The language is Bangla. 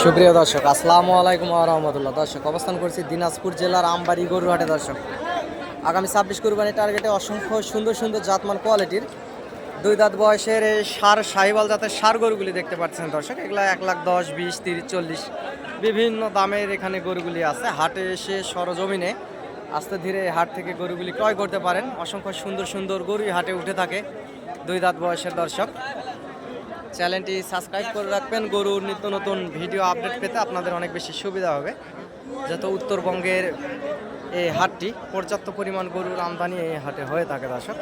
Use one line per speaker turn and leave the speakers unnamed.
সুপ্রিয় দর্শক, আসসালামু আলাইকুম ওয়া রাহমাতুল্লাহ। দর্শক, অবস্থান করছি দিনাজপুর জেলার আমবাড়ি গরুহাটে। দর্শক, আগামী 26 কুরবানি টার্গেটে অসংখ্য সুন্দর সুন্দর জাতমান কোয়ালিটির 2 দাঁত বয়সের এই সার শাহিওয়াল জাতের সার গরুগুলি দেখতে পাচ্ছেন। দর্শক, এগুলা 1,10,000, 20, 30, 40 বিভিন্ন দামের এখানে গরুগুলি আছে। হাটে এসে সরজমিনে আস্তে ধীরে হাট থেকে গরুগুলি ক্রয় করতে পারেন। অসংখ্য সুন্দর সুন্দর গরুই হাটে উঠে থাকে 2 দাঁত বয়সের। দর্শক, চ্যানেলটি সাবস্ক্রাইব করে রাখবেন গরুর নিত্য নতুন ভিডিও আপডেট পেতে আপনাদের অনেক বেশি সুবিধা হবে। যেহেতু উত্তরবঙ্গের এই হাটটি পর্যাপ্ত পরিমাণ গরুর আমদানি এই হাটে হয়ে থাকে। দর্শক,